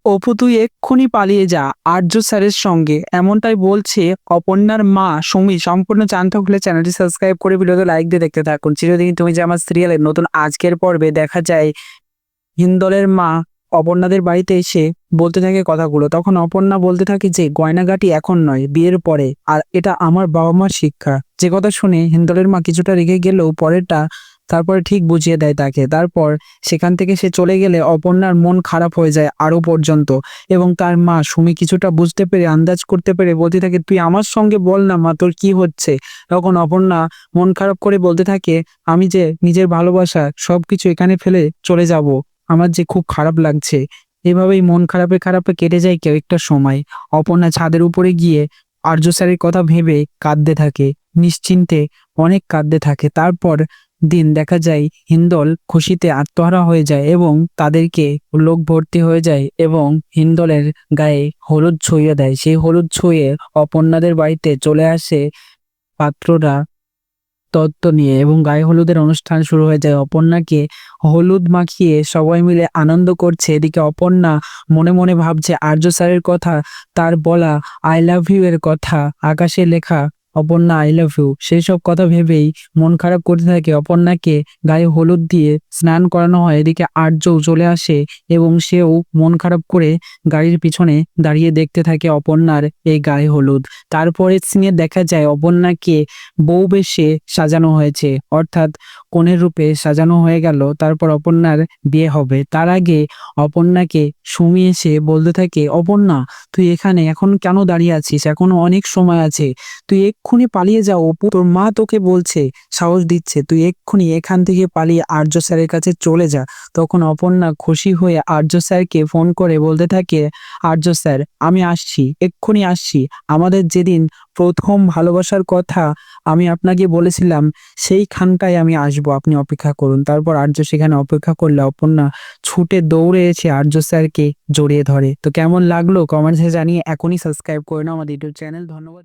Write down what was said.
অপু তুই এক্ষুনি পালিয়ে যা আর্য স্যারের সঙ্গে, এমনটাই বলছে অপর্ণার মা সুমি। সম্পূর্ণ জানতে হলে চ্যানেলটি সাবস্ক্রাইব করে ভিডিওতে লাইক দিয়ে দেখতে থাকুন। চিরদিন তুমি যে আমার সিরিয়ালের নতুন আজকের পর্বে দেখা যায় হিন্দলের মা অপর্ণাদের বাড়িতে এসে বলতে থাকে কথাগুলো। তখন অপর্ণা বলতে থাকে যে গয়নাগাটি এখন নয়, বিয়ের পরে, আর এটা আমার বাবা মার শিক্ষা। যে কথা শুনে হিন্দলের মা কিছুটা রেগে গেলেও পরেরটা তারপরে ঠিক বুঝিয়ে দেয় তাকে। তারপর সেখান থেকে সে চলে গেলে অপর্ণার মন খারাপ হয়ে যায় আরো পর্যন্ত। এবং তার মা সুমি কিছুটা বুঝতে পেরে, আন্দাজ করতে পেরে বলতে থাকে, তুই আমার সঙ্গে বল না মা, তোর কি হচ্ছে। তখন অপর্ণা মন খারাপ করে বলতে থাকে, আমি যে নিজের ভালোবাসা সবকিছু এখানে ফেলে চলে যাব, আমার যে খুব খারাপ লাগছে। এভাবেই মন খারাপে খারাপে কেটে যায় কয়েকটা সময়। অপর্ণা ছাদের উপরে গিয়ে আর্য স্যারের কথা ভেবে কাঁদতে থাকে, নিশ্চিন্তে অনেক কাঁদতে থাকে। তারপর দিন দেখা যায় হিন্দল খুশিতে আত্মহারা হয়ে যায় এবং তাদেরকে লোক ভর্তি হয়ে যায় এবং হিন্দলের গায়ে হলুদ ছুঁয়ে দেয়। সেই হলুদ ছুঁয়ে অপর্ণাদের বাড়িতে চলে আসে পাত্ররা তত্ত্ব নিয়ে এবং গায়ে হলুদের অনুষ্ঠান শুরু হয়ে যায়। অপর্ণাকে হলুদ মাখিয়ে সবাই মিলে আনন্দ করছে। এদিকে অপর্ণা মনে মনে ভাবছে আর্য স্যারের কথা, তার বলা আই লাভ ইউ এর কথা, আকাশে লেখা অপর্ণা আই লাভ ইউ, সেই সব কথা ভেবেই মন খারাপ করতে থাকে। অপর্ণাকে গায়ে হলুদ দিয়ে স্নান করানো হয়। এদিকে আর্যও চলে আসে এবং সেও মন খারাপ করে গাড়ির পিছনে দাঁড়িয়ে দেখতে থাকে অপর্ণার এই গায়ে হলুদ। তারপরে সিনে দেখা যায় অপর্ণাকে বউ বেশে সাজানো হয়েছে, অর্থাৎ কনের রূপে সাজানো হয়ে গেল। তারপর অপর্ণার বিয়ে হবে। তার আগে অপর্ণাকে সুমি এসে বলতে থাকে, অপর্ণা তুই এখানে এখন কেন দাঁড়িয়ে আছিস, এখনো অনেক সময় আছে, তুই এক্ষুনি পালিয়ে যাও। অপু, তোর মা তোকে বলছে, সাহস দিচ্ছে, তুই এক্ষুনি এখান থেকে পালিয়ে আর্য স্যারের কাছে চলে যা। তখন অপর্ণা খুশি হয়ে আর্য স্যারকে ফোন করে বলতে থাকে, আর্য স্যার আমি আসছি, এক্ষুনি আসছি। আমাদের যেদিন প্রথম ভালোবাসার কথা আমি আপনাকে বলেছিলাম, সেইখানটায় আমি আসবো, আপনি অপেক্ষা করুন। তারপর আর্য সেখানে অপেক্ষা করলে অপর্ণা ছুটে দৌড়ে এসে আর্য স্যারকে জড়িয়ে ধরে। তো কেমন লাগলো কমেন্টসে জানিয়ে এখনই সাবস্ক্রাইব করে নাও আমাদের ইউটিউব চ্যানেল। ধন্যবাদ।